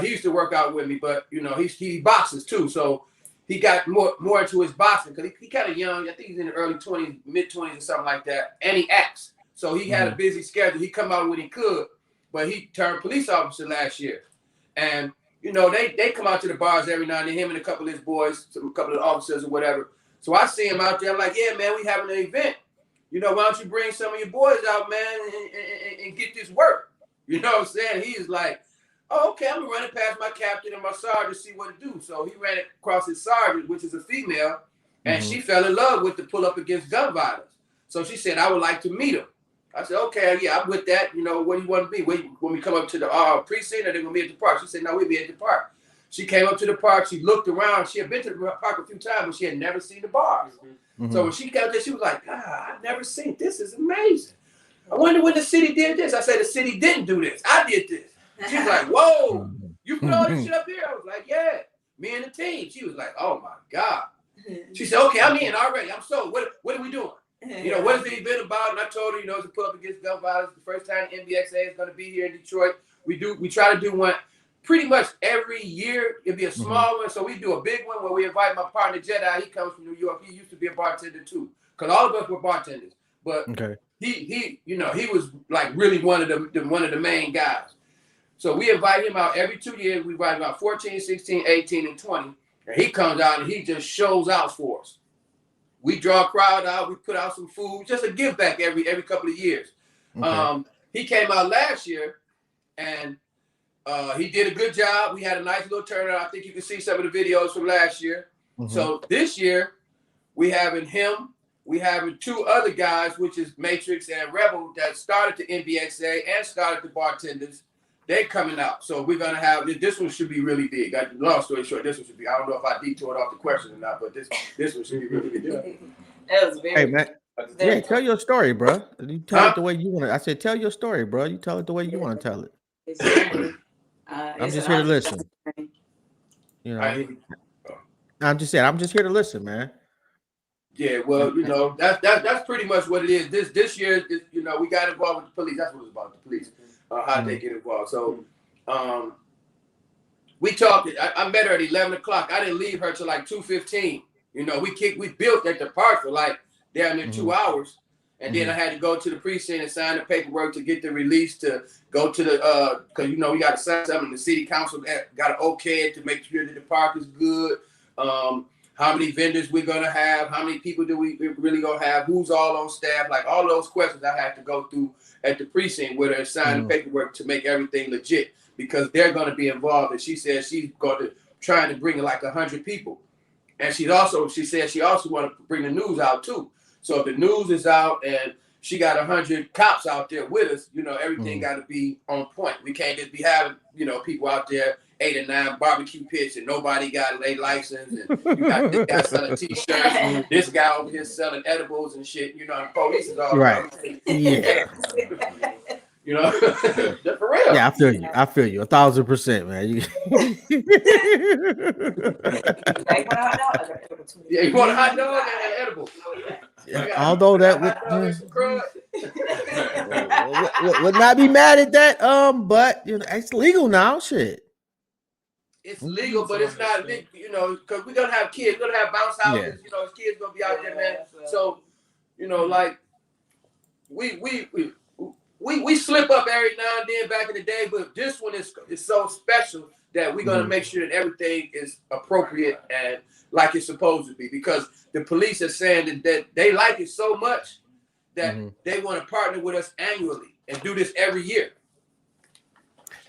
He used to work out with me, but, he boxes too. So he got more into his boxing because he kind of young. I think he's in the early 20s, mid-20s or something like that. And he acts. So he had a busy schedule. He come out when he could, but he turned police officer last year. And they come out to the bars every now and then, him and a couple of his boys, a couple of officers or whatever. So I see him out there. I'm like, yeah, man, we having an event. Why don't you bring some of your boys out, man, and get this work? You know what I'm saying? He's like, oh, okay, I'm running past my captain and my sergeant to see what to do. So he ran across his sergeant, which is a female, and she fell in love with the pull up against gun violence. So she said, I would like to meet him. I said, okay, yeah, I'm with that. What do you want to be? When we come up to the precinct, or they're going to be at the park? She said, no, we'll be at the park. She came up to the park. She looked around. She had been to the park a few times, but she had never seen the bars. So when she got there, she was like, I've never seen it. This is amazing. I wonder when the city did this. I said, the city didn't do this. I did this. She was like, whoa, you put all this shit up here? I was like, yeah, me and the team. She was like, oh, my God. She said, okay, I'm in already. I'm sold. What are we doing? What is the event about? And I told her, it's a pull up against gun violence. The first time the NBXA is going to be here in Detroit. We try to do one pretty much every year. It'd be a small one. So we do a big one where we invite my partner Jedi. He comes from New York. He used to be a bartender too. Because all of us were bartenders. But he was like really one of the main guys. So we invite him out every 2 years. We invite about 14, 16, 18, and 20. And he comes out and he just shows out for us. We draw a crowd out. We put out some food, just a give back every couple of years. He came out last year, and he did a good job. We had a nice little turnout. I think you can see some of the videos from last year. So this year, we having him. We having two other guys, which is Matrix and Rebel, that started the NBXA and started the bartenders. They're coming out. So we're going to have, this one should be really big. Long story short, this one should be, I don't know if I detoured off the question or not, but this one should be really big. That was very Hey, man. Yeah, tell your story, bro. You tell it the way you want to. I said, tell your story, bro. You tell it the way you want to tell it. I'm just here to listen. I'm just saying, I'm just here to listen, man. Yeah, well, that's pretty much what it is. This year, we got involved with the police. That's what it was about, the police. How they get involved. So we talked. I met her at 11 o'clock. I didn't leave her till like 2:15. We built at the park for like down there 2 hours. And then I had to go to the precinct and sign the paperwork to get the release to go to the, because, we got to sign something. The city council got to okay it to make sure that the park is good. How many vendors we're going to have, how many people do we really going to have, who's all on staff, like all those questions I had to go through at the precinct with her and sign the paperwork to make everything legit, because they're going to be involved. And she said she's going to try to bring like 100 people. And she said she also want to bring the news out too. So if the news is out and she got 100 cops out there with us, everything got to be on point. We can't just be having, people out there 8 or 9 barbecue pits and nobody got a license, and you got this guy selling t-shirts, this guy over here selling edibles and shit, and police is all right. Yeah. For real. Yeah, I feel you. 1,000%, man. Like, when I know, I got edible too. Yeah, you want a hot dog and an edible. Yeah, although that would, hot dog and some crud. would not be mad at that. But you know, it's legal now. Shit. It's legal, but it's not legal, you know, because we're gonna have kids, we're gonna have bounce houses, Yeah. you know, kids gonna be out there, man. So, you know, like we slip up every now and then back in the day, but this one is so special that we're gonna make sure that everything is appropriate and like it's supposed to be, because the police are saying that they like it so much that they want to partner with us annually and do this every year.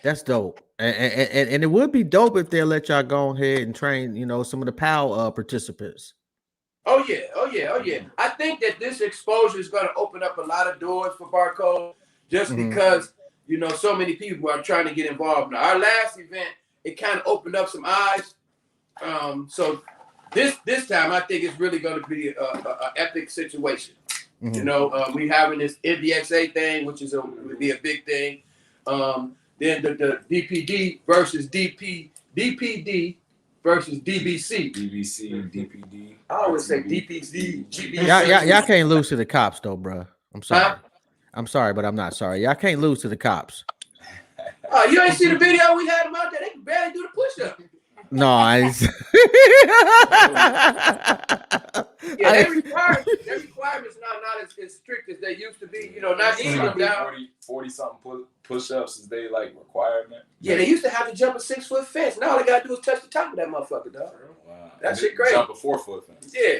That's dope. And it would be dope if they'll let y'all go ahead and train, you know, some of the PAL participants. Oh yeah. I think that this exposure is going to open up a lot of doors for Barcode, just because, you know, so many people are trying to get involved. Now, our last event, it kind of opened up some eyes. So this time, I think it's really going to be a epic situation. You know, we having this NDXA thing, which would be a big thing. Then the DPD versus DPD versus DBC. DBC, DPD. I always say DPD, GBC. Y'all can't lose to the cops, though, bro. I'm sorry. Huh? I'm sorry, but I'm not sorry. Y'all can't lose to the cops. Oh, you ain't see the video we had them out there? They can barely do the push-up. No, I. Their requirements not as strict as they used to be. You know, not easing them down. 40 something push-ups is they like requirement. Yeah, they used to have to jump a 6-foot fence. Now all they gotta do is touch the top of that motherfucker, dog. Wow. That shit crazy. Jump a 4-foot fence. Yeah.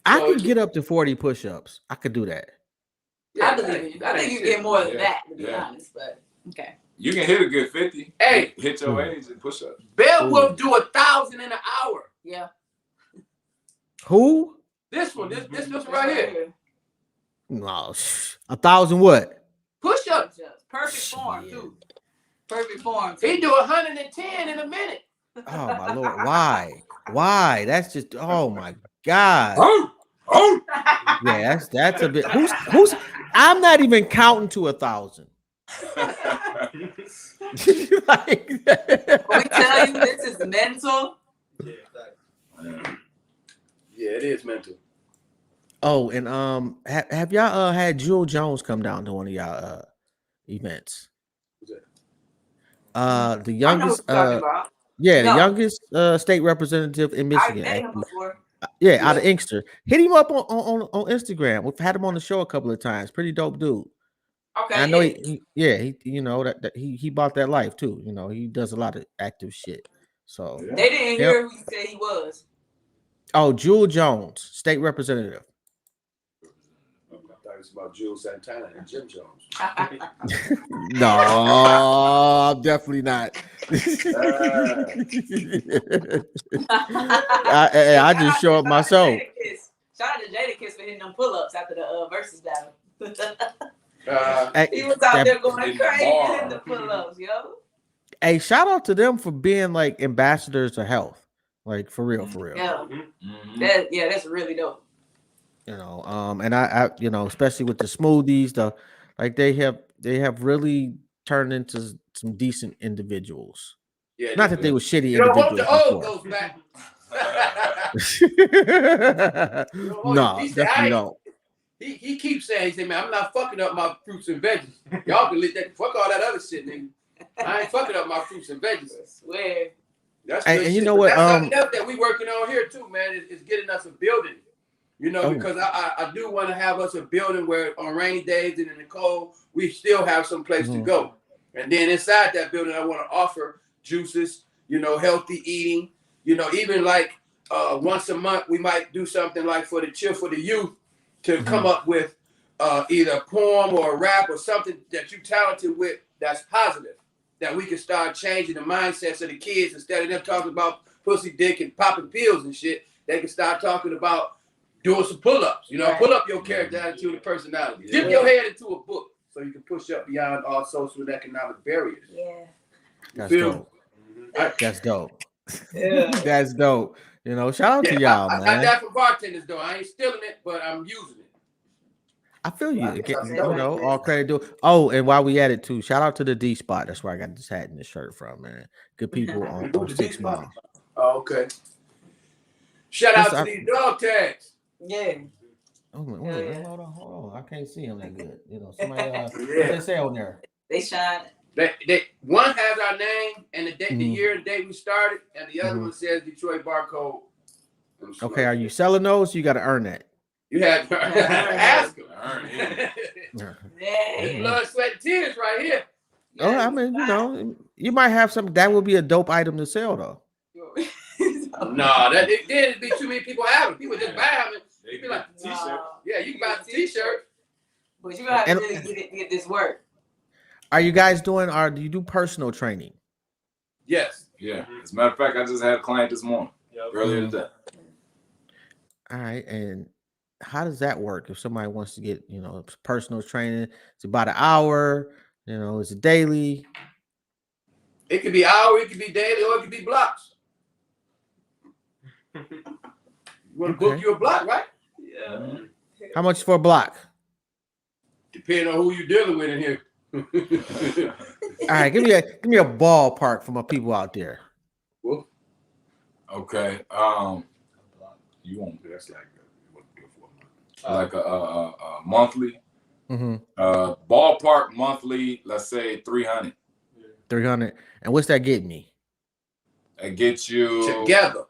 I could get up to 40 push-ups. I could do that. Yeah, I believe you. I think you get more than that, to be honest. But okay. You can hit a good 50. Hey, hit your age and push up. Bell will do 1,000 in an hour. Yeah. Who? This one right here. No, 1,000 what? Push-ups. Perfect form too. Perfect form. He do 110 in a minute. Oh my Lord! Why? That's just. Oh my God. Yeah, that's a bit. Who's? I'm not even counting to 1,000. Like, we tell you this is mental. Yeah, it is mental. Oh, and have y'all had Jewel Jones come down to one of y'all events? Who's that? The youngest the youngest state representative in Michigan. I met him before. Yeah, out of Inkster. Hit him up on Instagram. We've had him on the show a couple of times. Pretty dope dude. Okay. And I know he you know that he bought that life too. You know, he does a lot of active shit. So they didn't hear who you said he was. Oh, Jewel Jones, state representative. I thought it was about Jewel Santana and Jim Jones. No, definitely not. I just show up myself. Shout out to Jadakiss for hitting them pull-ups after the versus battle. He was out there going crazy hitting the pull-ups, yo. Hey, shout out to them for being like ambassadors of health. Like for real. Yeah. That's really dope. You know, and I you know, especially with the smoothies, they have really turned into some decent individuals. Yeah, not that they were shitty you individuals. The old goes back. No, definitely don't. He keeps saying, he said, man, I'm not fucking up my fruits and veggies. Y'all can let that fuck all that other shit, nigga. I ain't fucking up my fruits and veggies. I swear. That's and you know what? That's something else that we working on here too, man. Is getting us a building. You know, because I do want to have us a building where on rainy days and in the cold, we still have some place to go. And then inside that building, I want to offer juices, you know, healthy eating. You know, even like once a month, we might do something like for the youth to come up with either a poem or a rap or something that you're talented with that's positive. That we can start changing the mindsets of the kids. Instead of them talking about pussy, dick, and popping pills and shit, they can start talking about doing some pull-ups. You know, pull up your character, attitude, and personality. Dip your head into a book so you can push up beyond all social and economic barriers. Yeah. That's dope. That's dope. Yeah. That's dope. You know, shout out to y'all, man. I got that from bartenders, though. I ain't stealing it, but I'm using it. I feel you. Again, that's you dope. know, all credit due. Oh, and while we at it too, shout out to the D Spot. That's where I got this hat and this shirt from, man. Good people on 6 Mile. Oh, okay. Shout out to these dog tags. Yeah. Oh, Yeah. hold on. I can't see him that good. You know, somebody what Yeah. they say on there? They shine. They one has our name and the date, the year and date we started, and the other one says Detroit Barcode. Okay, are you selling those? You got to earn that. You have to ask them. Yeah. It's blood, sweat, and tears right here. Oh, I mean, you know, you might have some. That would be a dope item to sell, though. No, then it'd be too many people having. People just buy them. And you'd be like, T-shirt. Yeah, you can buy the T-shirt. But you gotta really get this work. Are you guys doing? Or do you do personal training? Yes. Yeah. As a matter of fact, I just had a client this morning. Earlier today. All right, and how does that work? If somebody wants to get, you know, personal training, it's about an hour. You know, is it daily? It could be hour, it could be daily, or it could be blocks. You want to book you a block, right? Yeah. Mm-hmm. How much for a block? Depending on who you're dealing with in here. All right, give me a ballpark for my people out there. Well, Okay. You want that's like a monthly. Mm-hmm. Ballpark monthly. Let's say 300. 300. And what's that get me? It gets you together.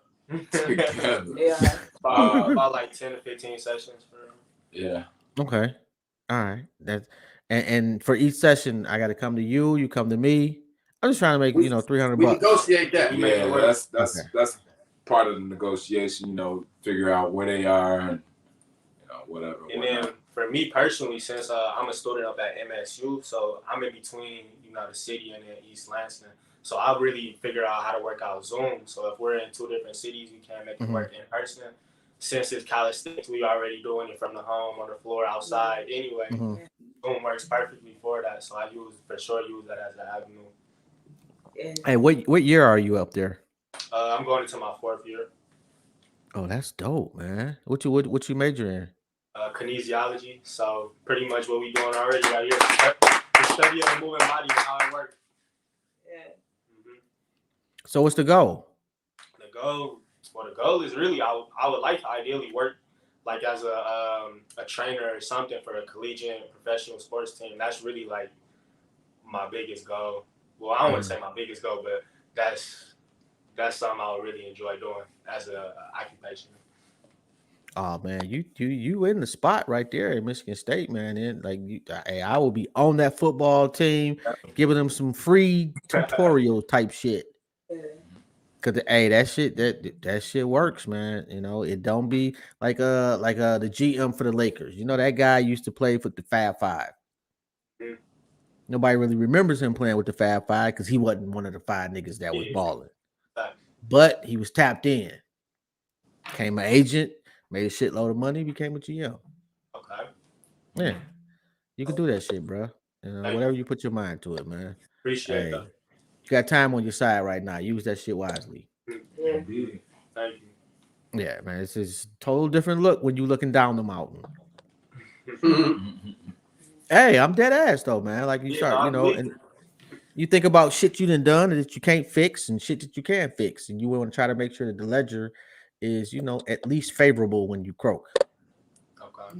together. Yeah. About like 10 to 15 sessions for him. Yeah. Okay. All right. That's and for each session, I got to come to you. You come to me. I'm just trying to make, you know, $300. We negotiate that. Yeah, that's Okay. that's part of the negotiation. You know, figure out where they are and whatever. And then for me personally, since I'm a student up at MSU, so I'm in between, the city and then East Lansing. So I really figure out how to work out Zoom. So if we're in two different cities, we can't make it work in person. Since it's calisthenics, we already doing it from the home, on the floor, outside anyway. Zoom works perfectly for that. So I use that as an avenue. Hey, what year are you up there? I'm going into my 4th year. Oh, that's dope, man. What you major in? Kinesiology. So pretty much what we doing already right here. The study of the moving body and how it works. Yeah. So what's the goal? The goal is really I would like to ideally work like as a trainer or something for a collegiate professional sports team. That's really like my biggest goal. Well, I don't want to say my biggest goal, but that's something I would really enjoy doing as a occupation. Oh man, you in the spot right there at Michigan State, man. And like, I will be on that football team, giving them some free tutorial type shit. Cause that shit works, man. You know, it don't be like the GM for the Lakers. You know, that guy used to play with the Fab Five. Nobody really remembers him playing with the Fab Five because he wasn't one of the 5 niggas that was balling. But he was tapped in. Became an agent, made a shitload of money, became a GM. Okay. Yeah. You can do that shit, bro. You know, whatever you put your mind to it, man. Appreciate that. You got time on your side right now. Use that shit wisely. Yeah. Thank you. Yeah, man. It's just a total different look when you looking down the mountain. Hey, I'm dead ass though, man. Like you start, you know, and you think about shit you done that you can't fix and shit that you can fix, and you want to try to make sure that the ledger is, you know, at least favorable when you croak. Okay.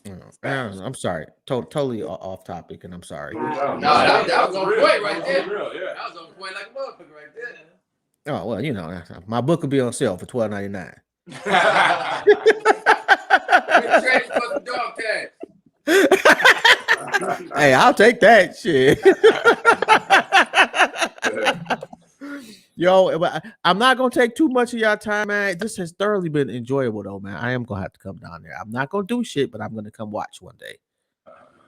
You know, I'm sorry, totally off topic, and I'm sorry. No, that was on point right there. That was on point like a motherfucker right there. Oh well, you know, my book will be on sale for $12.99. Trade for some dog tags. Hey, I'll take that shit. Yo, I'm not gonna take too much of y'all time, man. This has thoroughly been enjoyable, though, man. I am gonna have to come down there. I'm not gonna do shit, but I'm gonna come watch one day.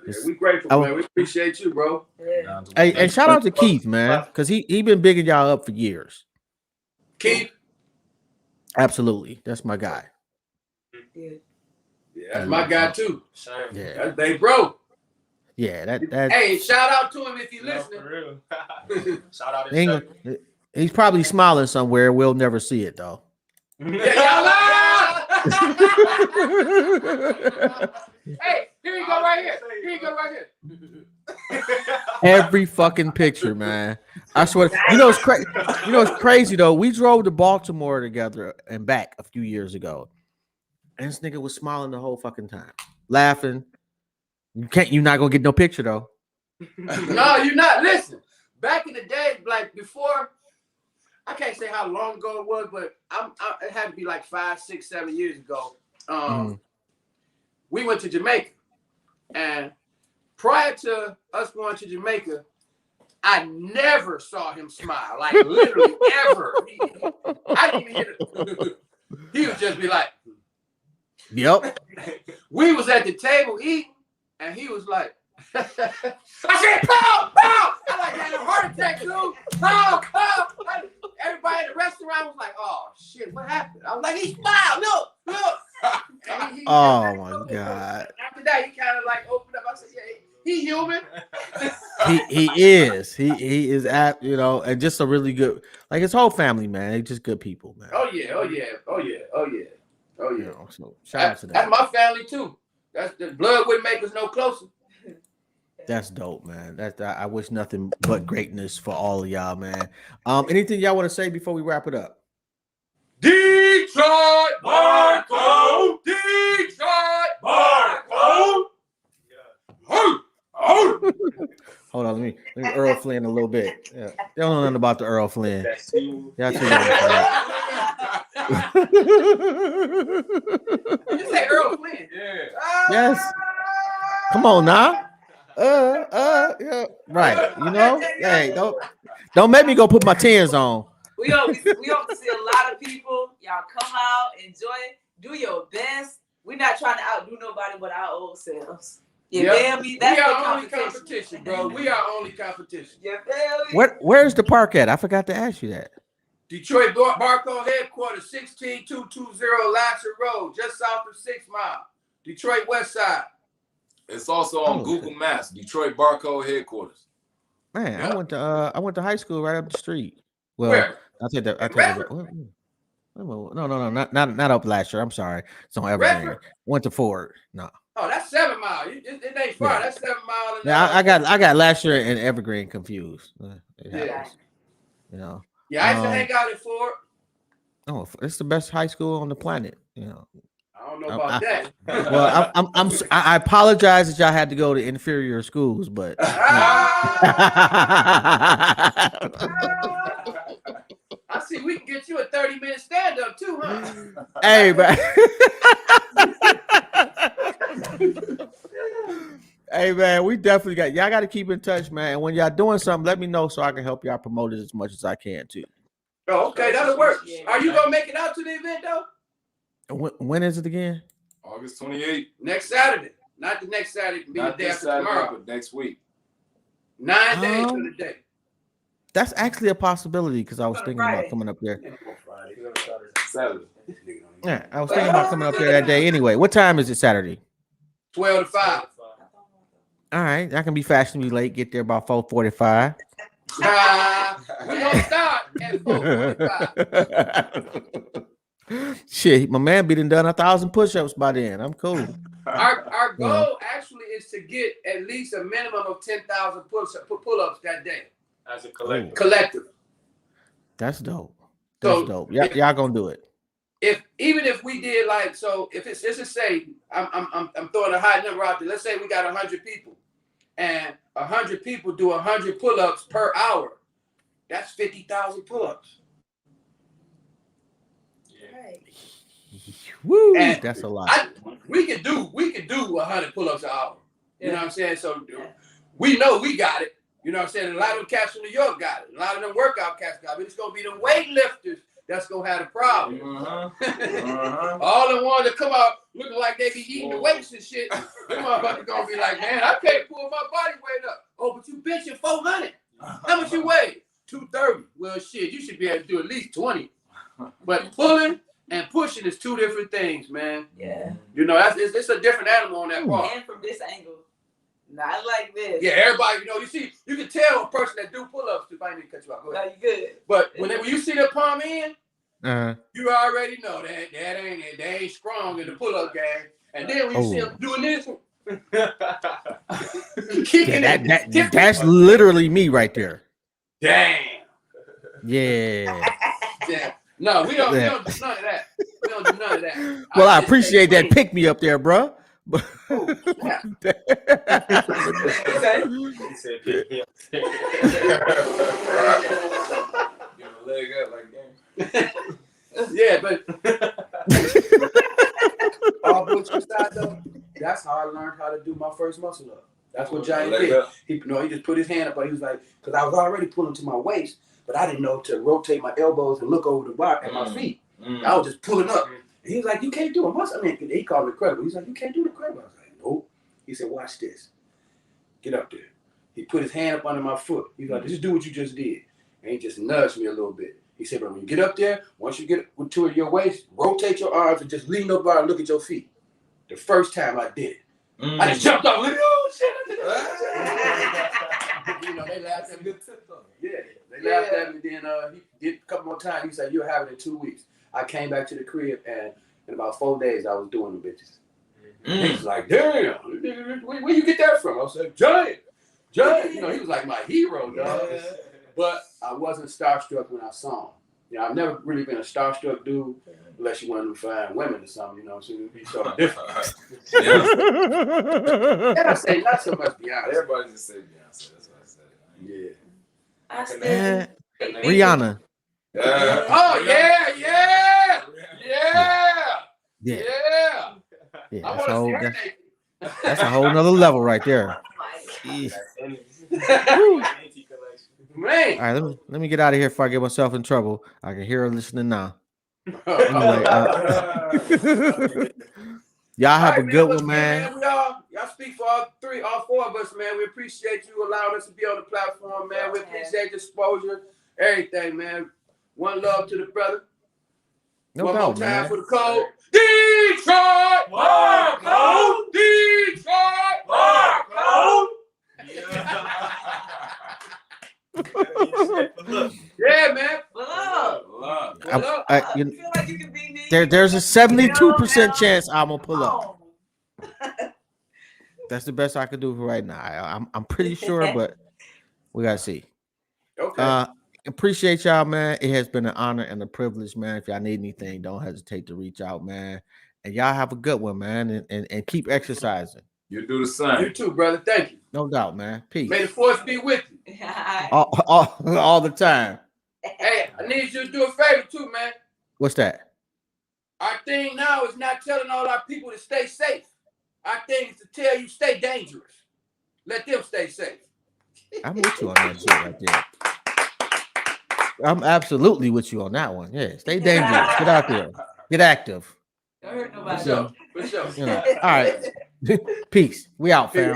Yeah, we grateful, man. We appreciate you, bro. Yeah. Hey, and shout out to Keith, man, because he been bigging y'all up for years. Keith, absolutely, that's my guy. Yeah. Yeah, that's my guy too. Yeah, that's they bro. Yeah, that. Hey, shout out to him if you listening. For real. Shout out. He's probably smiling somewhere. We'll never see it though. Yeah, y'all Hey, here you go right here. Here you go right here. Every fucking picture, man. I swear. You know it's crazy. You know it's crazy though. We drove to Baltimore together and back a few years ago, and this nigga was smiling the whole fucking time, laughing. You're not gonna get no picture though. No, you're not. Listen, back in the day, like before, I can't say how long ago it was, but it had to be like 5, 6, 7 years ago. We went to Jamaica, and prior to us going to Jamaica, I never saw him smile, like literally ever. I didn't even hear it. He would just be like, Yep. we was at the table eating, and he was like, I said, pow, pow. I like had a heart attack, dude. Pow, pow. Everybody in the restaurant was like, oh shit, what happened? I was like, he smiled. Look. Oh my god. After that, he kind of like opened up. I said, yeah, he human. He is. He is at, you know, and just a really good, like his whole family, man. They just good people, man. Oh yeah. You know, so shout out to them. That's my family too. That's the blood wouldn't make us no closer. That's dope, man. I wish nothing but greatness for all of y'all, man. Anything y'all want to say before we wrap it up? Detroit Barcode. Detroit Barcode. Hold on, let me Earl Flynn a little bit. Yeah. They don't know nothing about the Earl Flynn. Y'all too young for that. You say Earl Flynn? Yeah. Yes. Come on now. Yeah. Right. You know? Hey, don't make me go put my tens on. We hope to see a lot of people. Y'all come out, enjoy it, do your best. We're not trying to outdo nobody but our old selves. You feel me? That's we the are only competition, bro. We are only competition. You feel me? Where's the park at? I forgot to ask you that. Detroit Barcode headquarters, 16220 Lasher Road, just south of 6 Mile. Detroit West Side. It's also on Google Maps, Detroit Barcode headquarters. Man, Yeah. I went to high school right up the street. Well, Where? I'll take that. No, not up Lasher. I'm sorry. It's on Evergreen. Redford? Went to Ford. No. Oh, that's 7 Mile. It ain't far. Yeah. That's 7 Mile. Yeah, I got Lasher and Evergreen confused. It Yeah. happens. You know. Yeah, I used to hang out at Ford. Oh, it's the best high school on the planet. You know. I don't know about that. Well, I apologize that y'all had to go to inferior schools, but I see we can get you a 30-minute stand-up too, huh? hey, man. Hey, man, we definitely y'all got to keep in touch, man. And when y'all doing something, let me know so I can help y'all promote it as much as I can too. Oh, okay, that'll work. Are you gonna make it out to the event though? When is it again? August 28th. Next Saturday. Not the next Saturday, it can be Not the day this after Saturday, tomorrow. but next week. 9 days to the day. That's actually a possibility because I was thinking about Friday. coming up there. Saturday. Yeah, I was thinking about coming up there that day anyway. What time is it Saturday? 12 to 5. All right, I can be fashionably late. Get there about 4:45. We gonna start at 4:45. Shit, my man be done 1,000 push-ups by then. I'm cool. Our goal actually is to get at least a minimum of 10,000 pull-ups that day. As a collective. Collective. That's dope. So, That's dope. Y'all gonna do it. Even if we did like, so if it's just say I'm throwing a high number out there. Let's say we got 100 people, and 100 people do 100 pull-ups per hour. That's 50,000 pull-ups. Woo, And that's a lot. We could do 100 pull-ups an hour. You know what I'm saying? So we know we got it. You know what I'm saying? A lot of them cats from New York got it. A lot of them workout cats got it. It's gonna be the weightlifters that's gonna have the problem. All the ones that come out looking like they be eating the weights and shit, them motherfuckers gonna be like, man, I can't pull my body weight up. Oh, but you benching 400. How much you weigh? 230. Well, shit, you should be able to do at least 20. But pulling and pushing is two different things, man. Yeah. You know, it's a different animal on that part. And from this angle, not like this. Yeah, everybody, you can tell a person that do pull-ups if I didn't cut you off. Go ahead. No, you good. But when you see the palm in, You already know that they ain't strong in the pull-up game. And then when you see them doing this, that's literally me right there. Damn. Yeah. Damn. No, we don't do none of that. We don't do none of that. Well, I appreciate that pick me up there, bro. Oh, yeah. He said, pick me up. Give him a leg up like game. Yeah, but all bullshit aside though, that's how I learned how to do my first muscle up. That's what Giant did. He just put his hand up, but he was like, because I was already pulling to my waist, but I didn't know to rotate my elbows and look over the bar at my feet. I was just pulling up. And he was like, you can't do a muscle. I mean, he called me credible. He's like, you can't do the credible. I was like, nope. He said, watch this. Get up there. He put his hand up under my foot. He's like, just do what you just did. And he just nudged me a little bit. He said, but when you get up there, once you get to your waist, rotate your arms and just lean over and look at your feet. The first time I did it, I just jumped off. Like, oh, shit. You know, they laughed at me. Yeah, they laughed at me. Then he did a couple more times. He said, you'll have it in 2 weeks. I came back to the crib, and in about 4 days, I was doing the bitches. He was like, damn, where you get that from? I was like, Giant. You know, he was like my hero, dog. But I wasn't starstruck when I saw him. You know, I've never really been a starstruck dude, unless you want to find women or something, you know, so it'd be sort of different. And I say not so much Beyonce. Everybody just say Beyonce. That's what I said. Yeah. Rihanna. Oh, yeah. That's a whole nother level right there. Man. All right, let me get out of here before I get myself in trouble. I can hear her listening now. Y'all have a good one, man. Y'all speak for all four of us, man. We appreciate you allowing us to be on the platform, man. We appreciate the exposure, everything, man. One love to the brother. One more time for the code. Detroit Barcode. Detroit Barcode. Yeah, man. I feel like you can beat me. There's a 72% chance I'm gonna pull up. That's the best I could do for right now. I'm pretty sure, but we gotta see. Okay. Appreciate y'all, man. It has been an honor and a privilege, man. If y'all need anything, don't hesitate to reach out, man. And y'all have a good one, man. And keep exercising. You do the same. You too, brother. Thank you. No doubt, man. Peace. May the force be with you. all the time. Hey, I need you to do a favor too, man. What's that? Our thing now is not telling all our people to stay safe. Our thing is to tell you stay dangerous. Let them stay safe. I'm with you on that shit right there. I'm absolutely with you on that one. Yeah, stay dangerous. Get out there. Get active. Don't hurt nobody. For sure. You know. All right. Peace. We out, fam.